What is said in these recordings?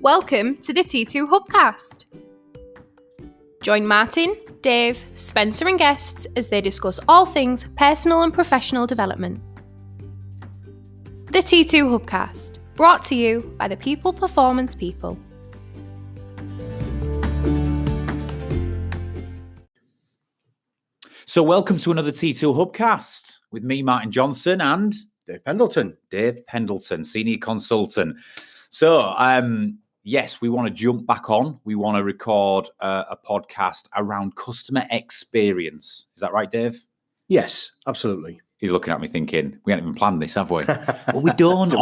Welcome to the T2 hubcast. Join Martin, Dave, Spencer and guests as they discuss all things personal and professional development. The T2 hubcast, brought to you by the People Performance People. So welcome to another T2 hubcast with me, Martin Johnson, and Dave Pendleton. Dave Pendleton, senior consultant. So, yes, we want to jump back on. We want to record a podcast around customer experience. Is that right, Dave? Yes, absolutely. He's looking at me thinking, we haven't even planned this, have we? Well, we don't.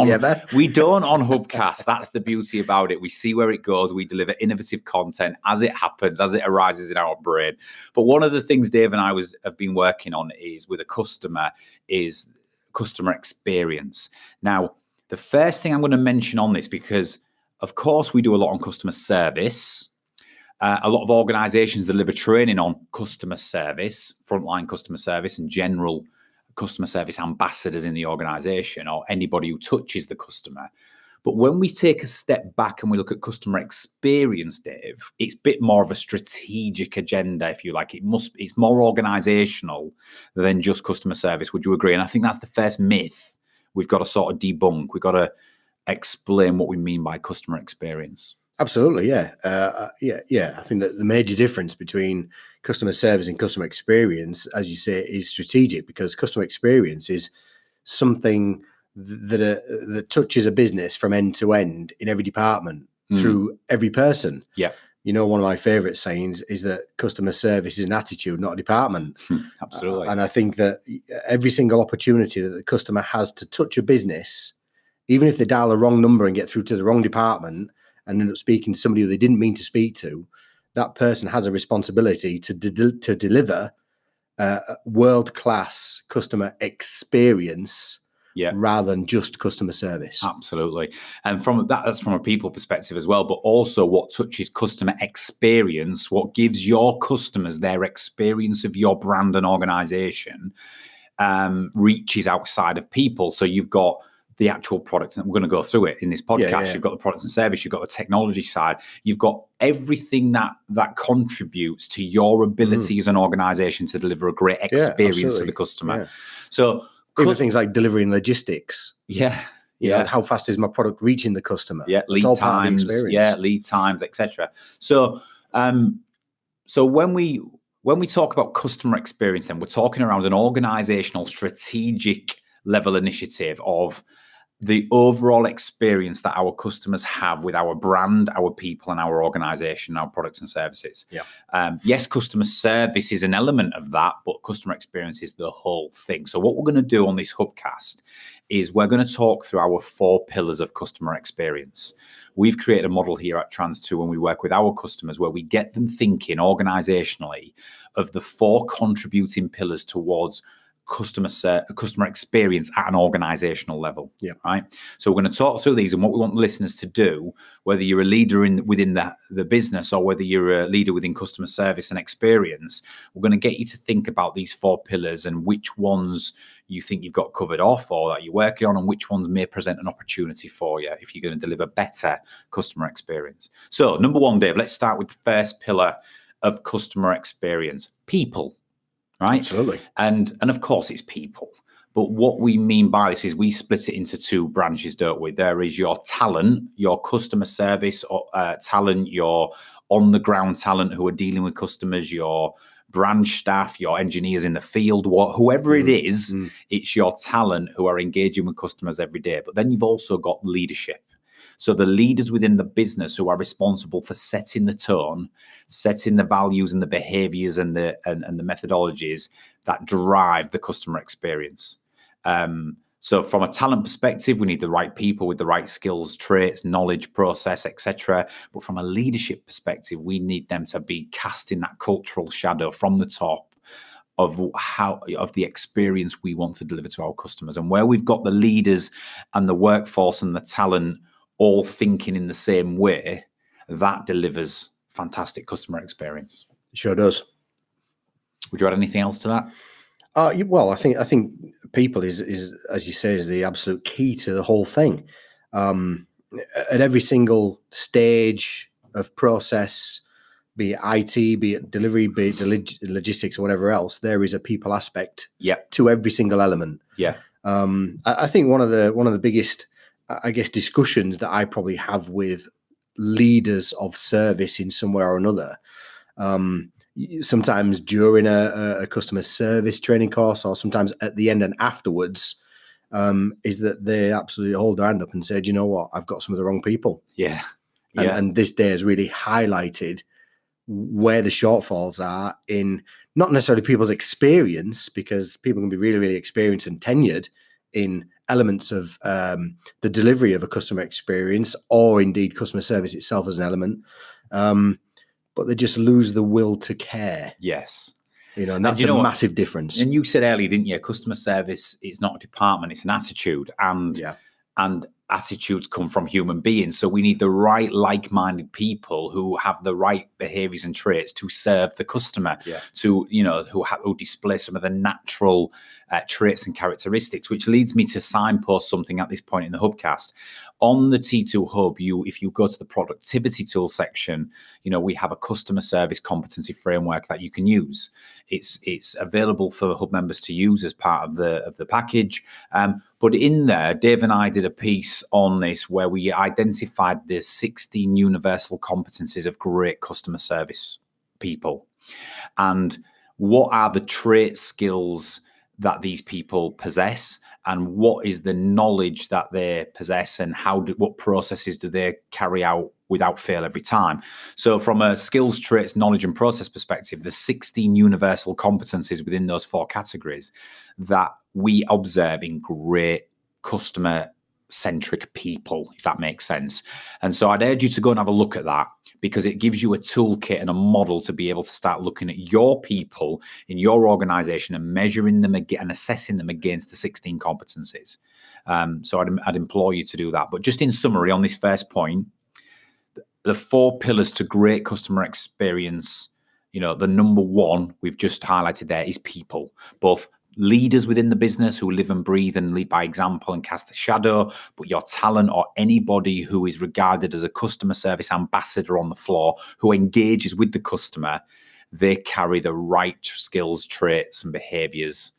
We don't on Hubcast. That's the beauty about it. We see where it goes. We deliver innovative content as it happens, as it arises in our brain. But one of the things Dave and I have been working on is with a customer is customer experience. Now, the first thing I'm going to mention on this, because of course we do a lot on customer service. A lot of organizations deliver training on customer service, frontline customer service and general customer service ambassadors in the organization or anybody who touches the customer. But when we take a step back and we look at customer experience, Dave, it's a bit more of a strategic agenda, if you like. It's more organizational than just customer service. Would you agree? And I think that's the first myth we've got to sort of debunk. We've got to explain what we mean by customer experience. Absolutely, yeah. I think that the major difference between customer service and customer experience, as you say, is strategic, because customer experience is something that touches a business from end to end in every department through every person. Yeah. You know, one of my favorite sayings is that customer service is an attitude, not a department. Absolutely. And I think that every single opportunity that the customer has to touch a business, even if they dial the wrong number and get through to the wrong department and end up speaking to somebody who they didn't mean to speak to, that person has a responsibility to deliver a world-class customer experience rather than just customer service. Absolutely. And that's from a people perspective as well, but also what touches customer experience, what gives your customers their experience of your brand and organization, reaches outside of people. So you've got the actual products, and we're going to go through it in this podcast. Yeah. You've got the products and service, you've got the technology side, you've got everything that contributes to your ability as an organization to deliver a great experience to the customer. Yeah. So even things like delivery and logistics. You know, how fast is my product reaching the customer? Lead times, lead times, etc. So when we talk about customer experience, then we're talking around an organizational strategic level initiative of the overall experience that our customers have with our brand, our people, and our organization, our products and services. Yes, customer service is an element of that, but customer experience is the whole thing. So what we're going to do on this hubcast is we're going to talk through our 4 pillars of customer experience. We've created a model here at Trans2 when we work with our customers where we get them thinking organizationally of the 4 contributing pillars towards customer experience at an organizational level. Right. So we're going to talk through these and what we want the listeners to do, whether you're a leader within the business or whether you're a leader within customer service and experience. We're going to get you to think about these 4 pillars and which ones you think you've got covered off or that you're working on, and which ones may present an opportunity for you if you're going to deliver better customer experience. So number 1, Dave, let's start with the first pillar of customer experience: people. Right? Absolutely. And of course it's people. But what we mean by this is we split it into 2 branches, don't we? There is your talent, your customer service talent, your on-the-ground talent who are dealing with customers, your branch staff, your engineers in the field, whoever it is, it's your talent who are engaging with customers every day. But then you've also got leadership. So the leaders within the business who are responsible for setting the tone, setting the values and the behaviors and the methodologies that drive the customer experience. So from a talent perspective, we need the right people with the right skills, traits, knowledge, process, etc. But from a leadership perspective, we need them to be casting that cultural shadow from the top of the experience we want to deliver to our customers. And where we've got the leaders and the workforce and the talent all thinking in the same way, that delivers fantastic customer experience. It sure does. Would you add anything else to that? Well, I think people is as you say, is the absolute key to the whole thing. at every single stage of process, be it IT, be it delivery, be it logistics or whatever else, there is a people aspect to every single element. Yeah. I think one of the biggest, I guess, discussions that I probably have with leaders of service in some way or another, sometimes during a customer service training course, or sometimes at the end and afterwards, is that they absolutely hold their hand up and say, "Do you know what? I've got some of the wrong people." Yeah. And this day has really highlighted where the shortfalls are in not necessarily people's experience, because people can be really, really experienced and tenured in elements of the delivery of a customer experience, or indeed customer service itself as an element, but they just lose the will to care. Yes. And that's a massive difference. And you said earlier, didn't you? Customer service is not a department; it's an attitude, and attitudes come from human beings. So we need the right like-minded people who have the right behaviors and traits to serve the customer, to, who display some of the natural traits and characteristics, which leads me to signpost something at this point in the Hubcast. On the T2 Hub, if you go to the productivity tool section, we have a customer service competency framework that you can use. It's available for Hub members to use as part of the package. But in there, Dave and I did a piece on this where we identified the 16 universal competencies of great customer service people, and what are the trait skills that these people possess, and what is the knowledge that they possess, and what processes do they carry out without fail every time. So from a skills, traits, knowledge and process perspective, the 16 universal competencies within those 4 categories that we observe in great customer centric people, if that makes sense. And so I'd urge you to go and have a look at that, because it gives you a toolkit and a model to be able to start looking at your people in your organization and measuring them and assessing them against the 16 competencies. So I'd implore you to do that. But just in summary, on this first point, the 4 pillars to great customer experience, the number 1 we've just highlighted there is people, both leaders within the business who live and breathe and lead by example and cast a shadow, but your talent or anybody who is regarded as a customer service ambassador on the floor, who engages with the customer, they carry the right skills, traits and behaviors.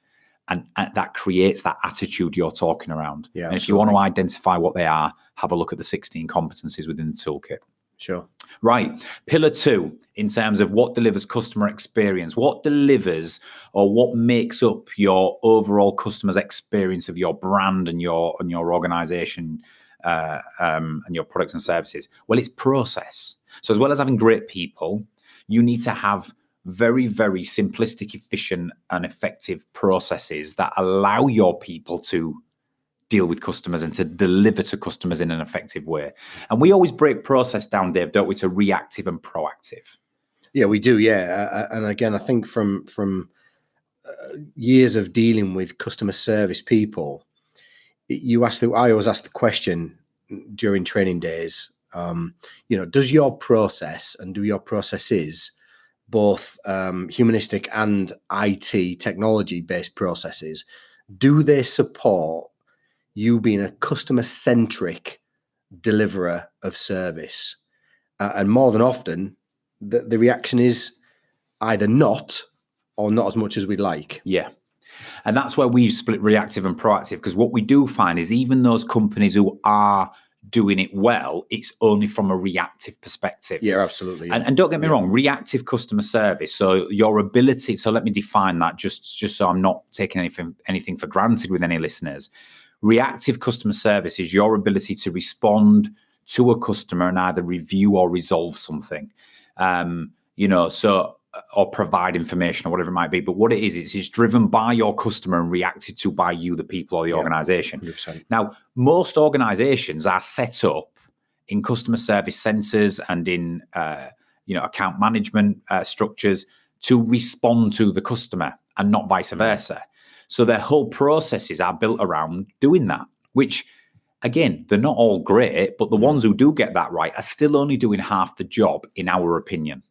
And that creates that attitude you're talking around. Yeah, and if you want to identify what they are, have a look at the 16 competencies within the toolkit. Sure. Right. Pillar 2, in terms of what delivers customer experience, what delivers or what makes up your overall customer's experience of your brand and your organization and your products and services. Well, it's process. So as well as having great people, you need to have very, very simplistic, efficient and effective processes that allow your people to deal with customers and to deliver to customers in an effective way. And we always break process down, Dave, don't we, to reactive and proactive. Yeah, we do. Yeah. And again, I think from years of dealing with customer service people, I always ask the question during training days, does your process and do your processes, both humanistic and IT technology-based processes, do they support you being a customer-centric deliverer of service? And more than often, the reaction is either not or not as much as we'd like. Yeah. And that's where we've split reactive and proactive, because what we do find is even those companies who are doing it well, it's only from a reactive perspective. Yeah, absolutely. Yeah. And don't get me wrong, reactive customer service. So your ability, so let me define that just so I'm not taking anything for granted with any listeners. Reactive customer service is your ability to respond to a customer and either review or resolve something, or provide information or whatever it might be. But what it is, it's driven by your customer and reacted to by you, the people or the organization. 100%. Now, most organizations are set up in customer service centers and in, account management structures to respond to the customer and not vice versa. So their whole processes are built around doing that, which, again, they're not all great, but the ones who do get that right are still only doing half the job, in our opinion.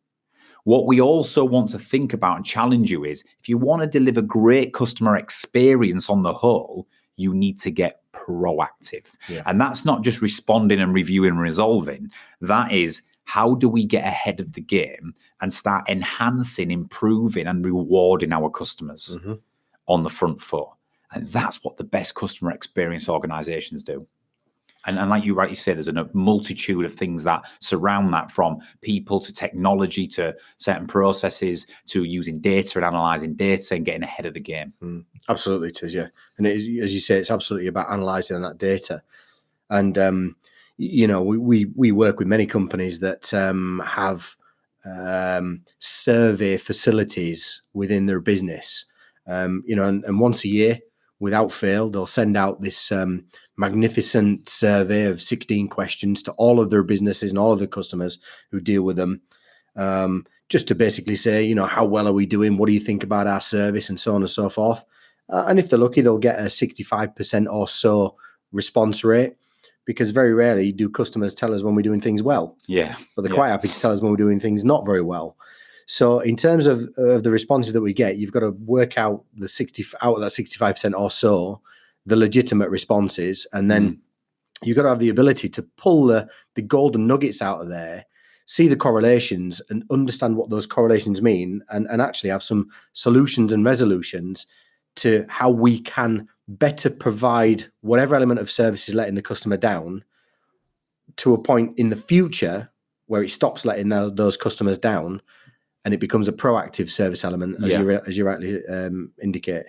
What we also want to think about and challenge you is, if you want to deliver great customer experience on the whole, you need to get proactive. And that's not just responding and reviewing and resolving. That is, how do we get ahead of the game and start enhancing, improving, and rewarding our customers on the front foot? And that's what the best customer experience organizations do. And like you rightly say, there's a multitude of things that surround that, from people to technology to certain processes to using data and analysing data and getting ahead of the game. Absolutely, it is, yeah. And it is, as you say, it's absolutely about analysing that data. And, we work with many companies that have survey facilities within their business, and once a year, without fail, they'll send out this magnificent survey of 16 questions to all of their businesses and all of their customers who deal with them, just to basically say, how well are we doing? What do you think about our service? And so on and so forth. And if they're lucky, they'll get a 65% or so response rate, because very rarely do customers tell us when we're doing things well. Yeah. But they're quite happy to tell us when we're doing things not very well. So in terms of the responses that we get, you've got to work out out of that 65% or so, the legitimate responses. And then you've got to have the ability to pull the golden nuggets out of there, see the correlations and understand what those correlations mean, and actually have some solutions and resolutions to how we can better provide whatever element of service is letting the customer down, to a point in the future where it stops letting those customers down, and it becomes a proactive service element, as you rightly indicate.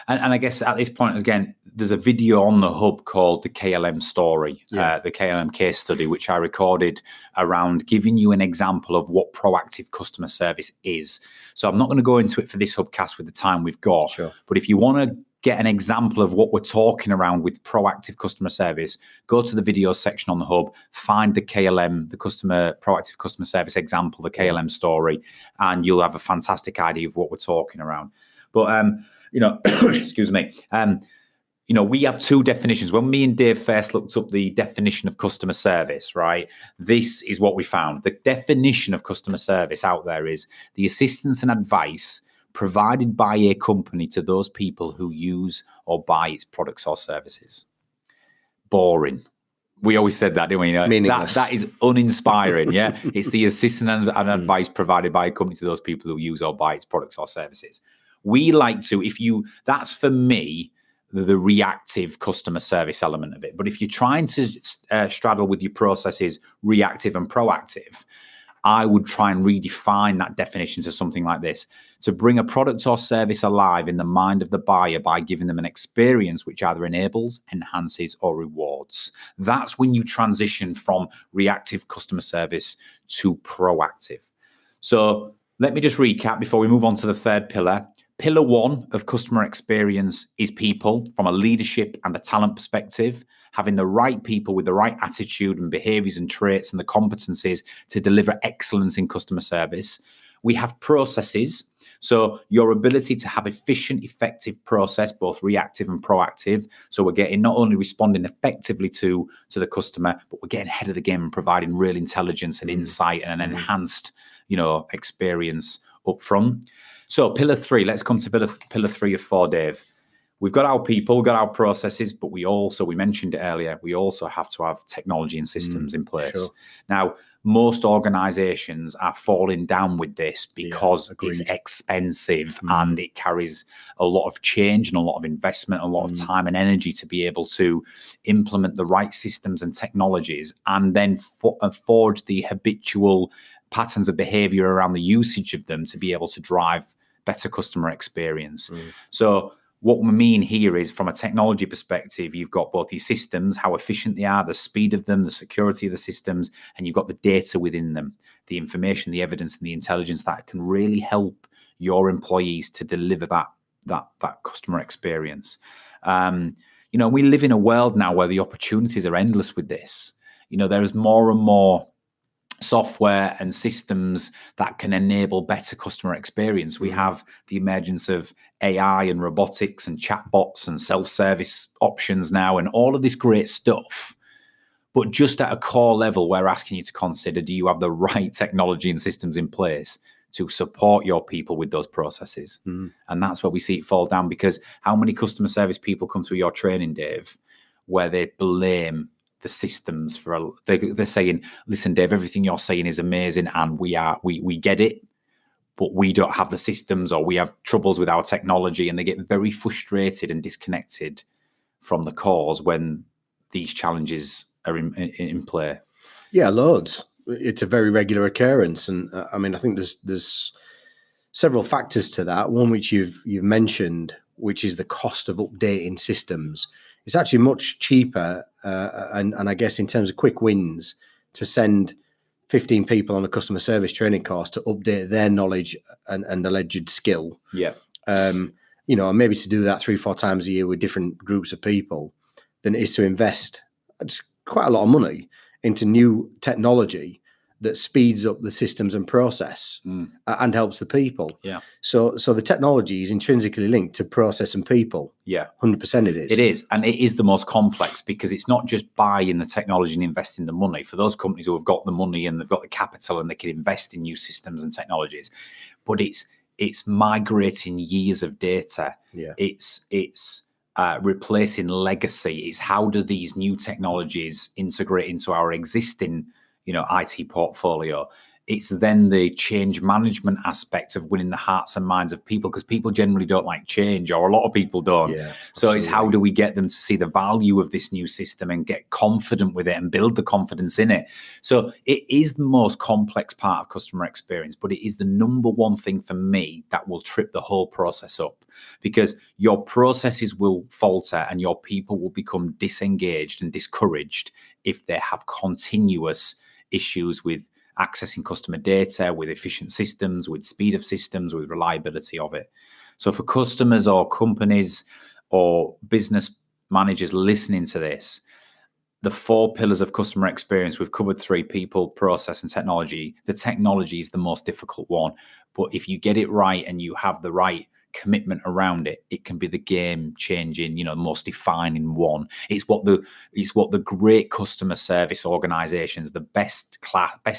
And I guess at this point, again, there's a video on the hub called the KLM story, the KLM case study, which I recorded around giving you an example of what proactive customer service is. So I'm not going to go into it for this hubcast with the time we've got. Sure. But if you want to get an example of what we're talking around with proactive customer service, go to the video section on the hub, find the KLM, the proactive customer service example, the KLM story, and you'll have a fantastic idea of what we're talking around. But, excuse me, we have two definitions. When me and Dave first looked up the definition of customer service, right, this is what we found. The definition of customer service out there is the assistance and advice provided by a company to those people who use or buy its products or services. Boring. We always said that, didn't we? Meaningless. That is uninspiring, yeah? It's the assistance and advice provided by a company to those people who use or buy its products or services. We like to, that's for me, the reactive customer service element of it. But if you're trying to straddle with your processes reactive and proactive, I would try and redefine that definition to something like this: to bring a product or service alive in the mind of the buyer by giving them an experience which either enables, enhances, or rewards. That's when you transition from reactive customer service to proactive. So let me just recap before we move on to the third pillar. Pillar one of customer experience is people, from a leadership and a talent perspective, having the right people with the right attitude and behaviors and traits and the competencies to deliver excellence in customer service. We have processes, so your ability to have efficient, effective process, both reactive and proactive. So we're getting not only responding effectively to the customer, but we're getting ahead of the game and providing real intelligence and insight and an enhanced, experience up front. So pillar three, let's come to pillar 3 of 4, Dave. We've got our people, we've got our processes, but we mentioned it earlier, we also have to have technology and systems in place. Sure. Now, most organizations are falling down with this because it's expensive and it carries a lot of change and a lot of investment, a lot of time and energy to be able to implement the right systems and technologies and then forge the habitual patterns of behavior around the usage of them to be able to drive better customer experience. So what we mean here is, from a technology perspective, you've got both your systems, how efficient they are, the speed of them, the security of the systems, and you've got the data within them, the information, the evidence, and the intelligence that can really help your employees to deliver that customer experience. We live in a world now where the opportunities are endless with this. There is more and more software and systems that can enable better customer experience. We have the emergence of AI and robotics and chatbots and self-service options now and all of this great stuff. But just at a core level, we're asking you to consider, do you have the right technology and systems in place to support your people with those processes? And that's where we see it fall down, because how many customer service people come through your training, Dave, where they blame the systems they're saying, listen, Dave, everything you're saying is amazing and we get it, but we don't have the systems, or we have troubles with our technology, and they get very frustrated and disconnected from the cause when these challenges are in play. Yeah, loads. It's a very regular occurrence, and I mean, I think there's several factors to that. One which you've mentioned, which is the cost of updating systems. It's actually much cheaper, and I guess in terms of quick wins, to send 15 people on a customer service training course to update their knowledge and alleged skill. Yeah. And maybe to do that 3-4 times a year with different groups of people, than it is to invest quite a lot of money into new technology that speeds up the systems and process and helps the people. Yeah. So the technology is intrinsically linked to process and people. Yeah. 100% it is. It is. And it is the most complex, because it's not just buying the technology and investing the money. For those companies who have got the money and they've got the capital and they can invest in new systems and technologies, but it's migrating years of data. Yeah. It's replacing legacy. It's how do these new technologies integrate into our existing IT portfolio. It's then the change management aspect of winning the hearts and minds of people, because people generally don't like change, or a lot of people don't. Yeah, so it's how do we get them to see the value of this new system and get confident with it and build the confidence in it. So it is the most complex part of customer experience, but it is the number one thing for me that will trip the whole process up, because your processes will falter and your people will become disengaged and discouraged if they have continuous issues with accessing customer data, with efficient systems, with speed of systems, with reliability of it. So for customers or companies or business managers listening to this, the 4 pillars of customer experience, we've covered 3: people, process, and technology. The technology is the most difficult one, but if you get it right and you have the right commitment around it, it can be the game changing, most defining one. It's what the great customer service organizations, the best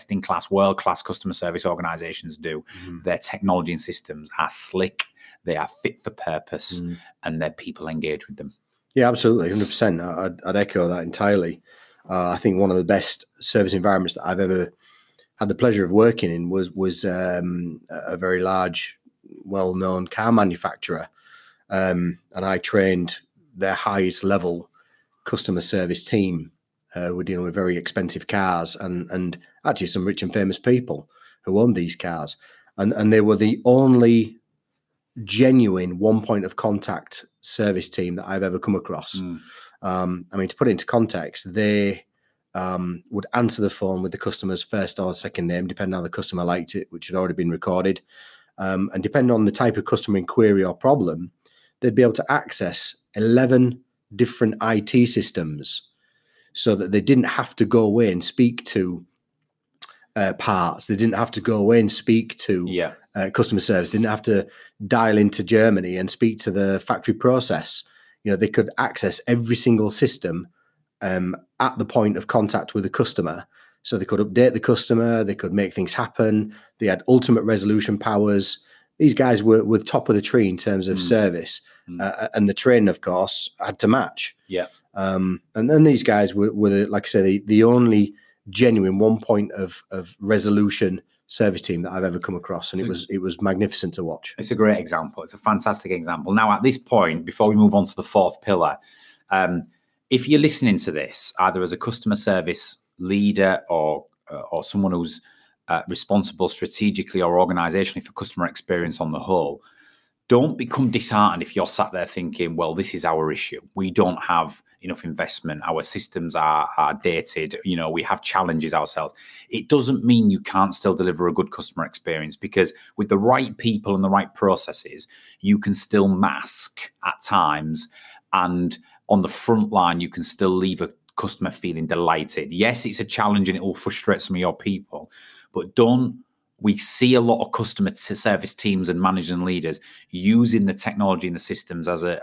in class, world class customer service organizations do. Their technology and systems are slick, they are fit for purpose, and their people engage with them. Yeah, absolutely, 100%. I'd echo that entirely. I think one of the best service environments that I've ever had the pleasure of working in was a very large, well-known car manufacturer, and I trained their highest level customer service team. We're dealing with very expensive cars and actually some rich and famous people who owned these cars, and they were the only genuine one point of contact service team that I've ever come across. I mean, to put it into context, they would answer the phone with the customer's first or second name, depending on how the customer liked it, which had already been recorded. And depending on the type of customer inquiry or problem, they'd be able to access 11 different IT systems, so that they didn't have to go away and speak to parts. They didn't have to go away and speak to customer service. They didn't have to dial into Germany and speak to the factory process. They could access every single system at the point of contact with the customer. So they could update the customer, they could make things happen. They had ultimate resolution powers. These guys were top of the tree in terms of service. And the training, of course, had to match. Yeah. And then these guys were like I say, the only genuine one point of resolution service team that I've ever come across. And it was magnificent to watch. It's a great example. It's a fantastic example. Now, at this point, before we move on to the 4th pillar, if you're listening to this, either as a customer service leader or someone who's responsible strategically or organizationally for customer experience on the whole, don't become disheartened if you're sat there thinking, well, this is our issue. We don't have enough investment. Our systems are dated. We have challenges ourselves. It doesn't mean you can't still deliver a good customer experience, because with the right people and the right processes, you can still mask at times, and on the front line, you can still leave a customer feeling delighted. Yes, it's a challenge and it will frustrate some of your people, but we see a lot of customer service teams and managers and leaders using the technology and the systems as a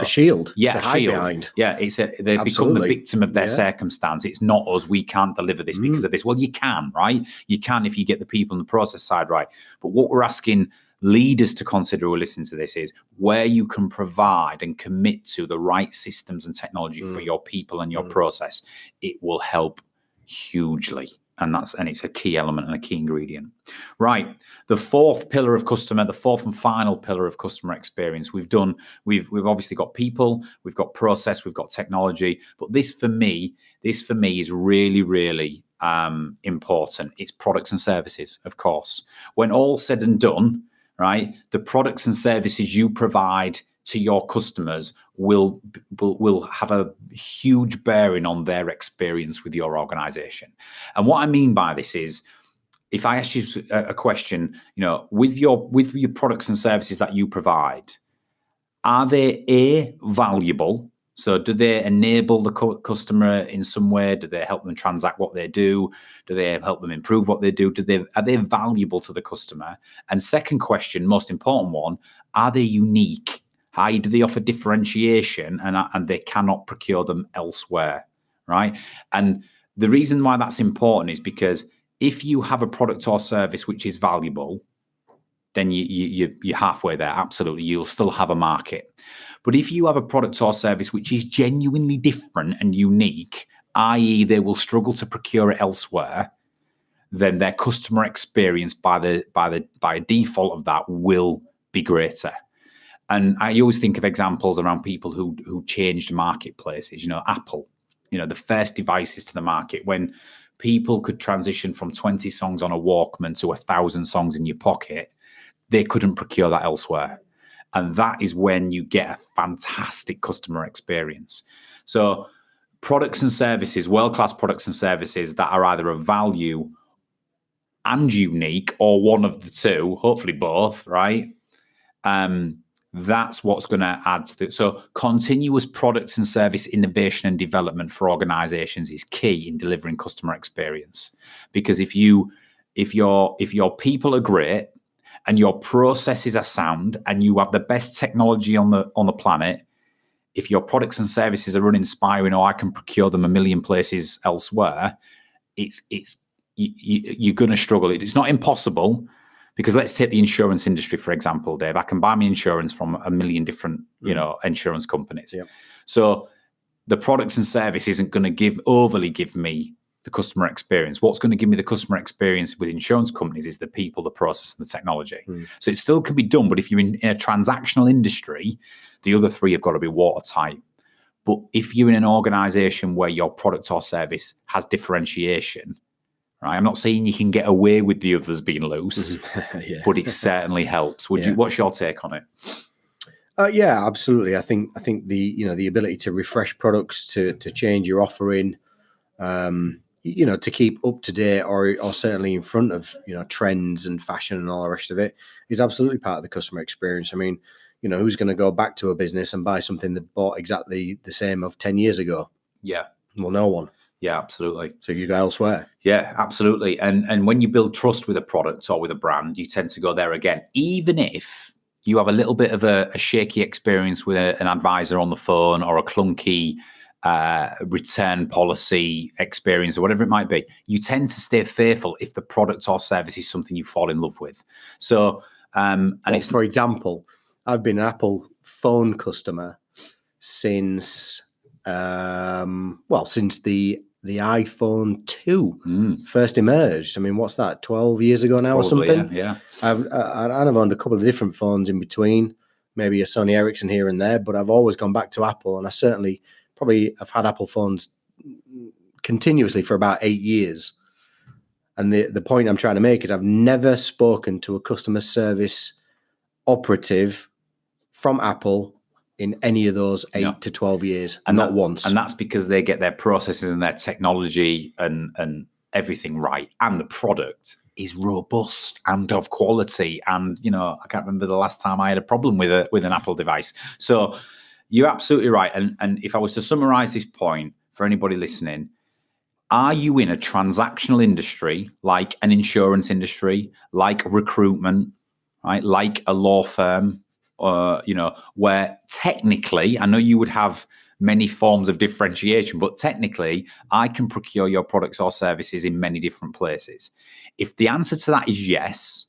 shield, to hide shield behind. Yeah, they become the victim of their circumstance. It's not us. We can't deliver this because of this. Well, you can, right? You can if you get the people and the process side right. But what we're asking leaders to consider who are listening to this is where you can provide and commit to the right systems and technology for your people and your process, it will help hugely. And it's a key element and a key ingredient. Right. The fourth and final pillar of customer experience we've obviously got people, we've got process, we've got technology, but this for me is really, really important. It's products and services, of course. When all said and done, right, the products and services you provide to your customers will have a huge bearing on their experience with your organization. And what I mean by this is, if I ask you a question, with your products and services that you provide, are they valuable? So do they enable the customer in some way? Do they help them transact what they do? Do they help them improve what they do? Are they valuable to the customer? And second question, most important one, are they unique? i.e. do they offer differentiation and they cannot procure them elsewhere, right? And the reason why that's important is because if you have a product or service which is valuable, then you're halfway there. Absolutely. You'll still have a market. But if you have a product or service which is genuinely different and unique, i.e. they will struggle to procure it elsewhere, then their customer experience by default of that will be greater. And I always think of examples around people who changed marketplaces. Apple, the first devices to the market, when people could transition from 20 songs on a Walkman to 1,000 songs in your pocket, they couldn't procure that elsewhere. And that is when you get a fantastic customer experience. So products and services, world-class products and services that are either of value and unique, or one of the two, hopefully both, right? That's what's going to add to it. So continuous products and service innovation and development for organizations is key in delivering customer experience. Because if your people are great and your processes are sound and you have the best technology on the planet, if your products and services are uninspiring, or I can procure them a million places elsewhere, you're going to struggle. It's not impossible. Because let's take the insurance industry, for example, Dave. I can buy my insurance from a million different, insurance companies. Yep. So the products and service isn't going to overly give me the customer experience. What's going to give me the customer experience with insurance companies is the people, the process, and the technology. So it still can be done, but if you're in a transactional industry, the other three have got to be watertight. But if you're in an organization where your product or service has differentiation, right, I'm not saying you can get away with the others being loose, but it certainly helps. What's your take on it? Yeah, absolutely. I think the ability to refresh products, to change your offering, to keep up to date or certainly in front of trends and fashion and all the rest of it is absolutely part of the customer experience. I mean, who's going to go back to a business and buy something that bought exactly the same of 10 years ago? Yeah. Well, no one. Yeah, absolutely. So you go elsewhere. Yeah, absolutely. And when you build trust with a product or with a brand, you tend to go there again, even if you have a little bit of a shaky experience with an advisor on the phone or a clunky return policy experience or whatever it might be. You tend to stay faithful if the product or service is something you fall in love with. So, for example, I've been an Apple phone customer since the iPhone 2 first emerged. I mean, what's that, 12 years ago now? Probably, or something? Yeah. I've owned a couple of different phones in between, maybe a Sony Ericsson here and there, but I've always gone back to Apple, and I certainly have had Apple phones continuously for about 8 years. And the point I'm trying to make is I've never spoken to a customer service operative from Apple in any of those 8 to 12 years, and not once. And that's because they get their processes and their technology and everything right. And the product is robust and of quality. And, I can't remember the last time I had a problem with an Apple device. So you're absolutely right. And if I was to summarize this point for anybody listening, are you in a transactional industry, like an insurance industry, like recruitment, right? Like a law firm, where technically, I know you would have many forms of differentiation, but technically I can procure your products or services in many different places. If the answer to that is yes,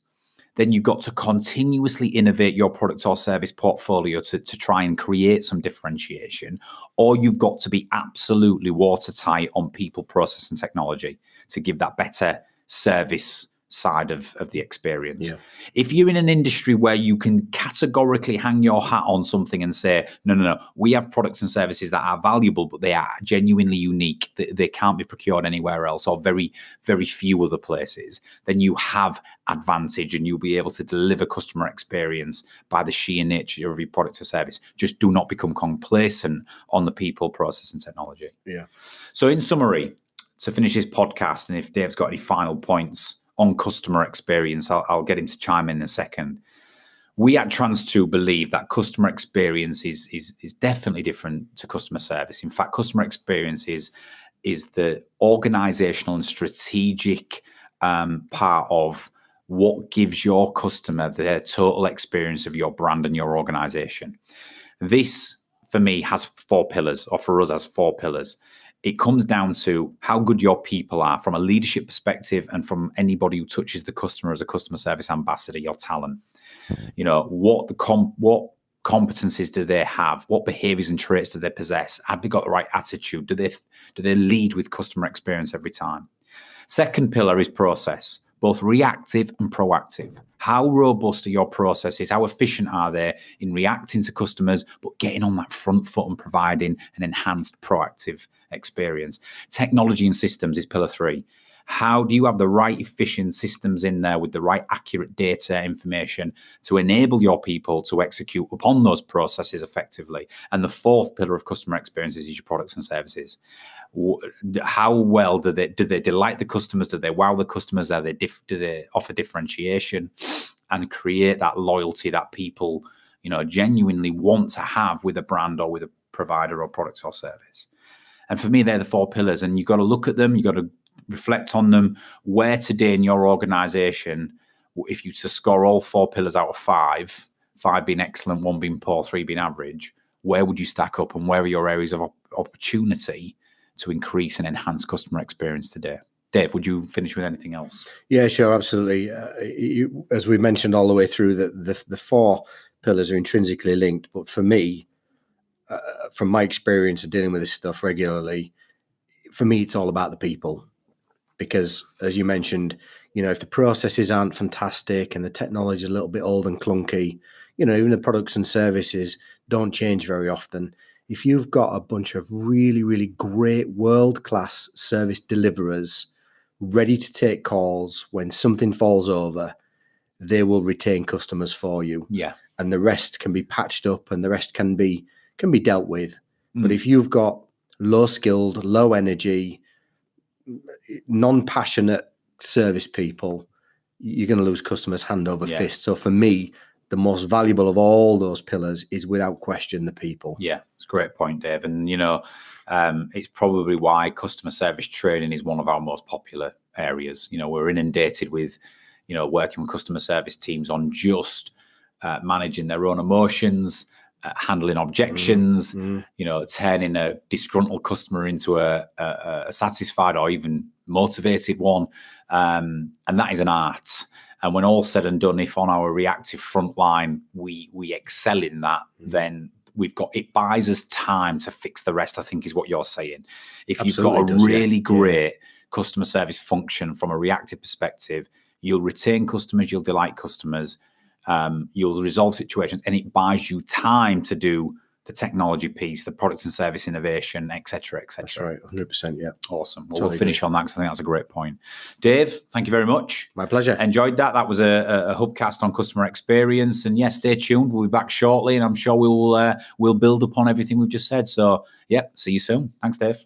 then you've got to continuously innovate your product or service portfolio to try and create some differentiation, or you've got to be absolutely watertight on people, process, and technology to give that better service side of the experience. If you're in an industry where you can categorically hang your hat on something and say, no, we have products and services that are valuable, but they are genuinely unique, they can't be procured anywhere else or very, very few other places, then you have advantage and you'll be able to deliver customer experience by the sheer nature of your product or service. Just do not become complacent on the people, process, and technology. So in summary, to finish this podcast, and if Dave's got any final points on customer experience, I'll get him to chime in a second. We at Trans2 believe that customer experience is definitely different to customer service. In fact, customer experience is the organizational and strategic part of what gives your customer their total experience of your brand and your organization. This, for me, has 4 pillars, or for us has 4 pillars. It comes down to how good your people are from a leadership perspective and from anybody who touches the customer as a customer service ambassador, your talent. You know, what competencies do they have? What behaviors and traits do they possess? Have they got the right attitude? Do they lead with customer experience every time? Second pillar is process, both reactive and proactive. How robust are your processes? How efficient are they in reacting to customers, but getting on that front foot and providing an enhanced proactive experience? Technology and systems is pillar 3. How do you have the right efficient systems in there with the right accurate data information to enable your people to execute upon those processes effectively? And the 4th pillar of customer experience is your products and services. How well do they delight the customers? Do they wow the customers? Do they offer differentiation and create that loyalty that people, you know, genuinely want to have with a brand or with a provider or product or service? And for me, they're the 4 pillars, and you've got to look at them. You've got to reflect on them. Where today in your organization, if you to score all 4 pillars out of 5 being excellent, 1 being poor, 3 being average, where would you stack up, and where are your areas of opportunity to increase and enhance customer experience today? Dave, would you finish with anything else? Yeah, sure, absolutely. As we mentioned all the way through, the 4 pillars are intrinsically linked. But for me, from my experience of dealing with this stuff regularly, for me, it's all about the people. Because as you mentioned, you know, if the processes aren't fantastic and the technology is a little bit old and clunky, you know, even the products and services don't change very often. If you've got a bunch of really, really great world-class service deliverers ready to take calls when something falls over, they will retain customers for you. Yeah. And the rest can be patched up and the rest can be dealt with. But if you've got low-skilled, low-energy, non-passionate service people, you're going to lose customers hand over fist. So for me, the most valuable of all those pillars is without question the people. Yeah, it's a great point, Dave. And, you know, it's probably why customer service training is one of our most popular areas. You know, we're inundated with, you know, working with customer service teams on just managing their own emotions, handling objections, you know, turning a disgruntled customer into a satisfied or even motivated one. And that is an art. And when all said and done, if on our reactive front line, we excel in that, then it buys us time to fix the rest, I think is what you're saying. If Absolutely you've got a really great customer service function from a reactive perspective, you'll retain customers, you'll delight customers, you'll resolve situations, and it buys you time to do the technology piece, the product and service innovation, et cetera, et cetera. That's right, 100%, yeah. Awesome. Well, we'll finish on that because I think that's a great point. Dave, thank you very much. My pleasure. Enjoyed that. That was a hubcast on customer experience. And yes, stay tuned. We'll be back shortly, and I'm sure we'll build upon everything we've just said. So, yeah, see you soon. Thanks, Dave.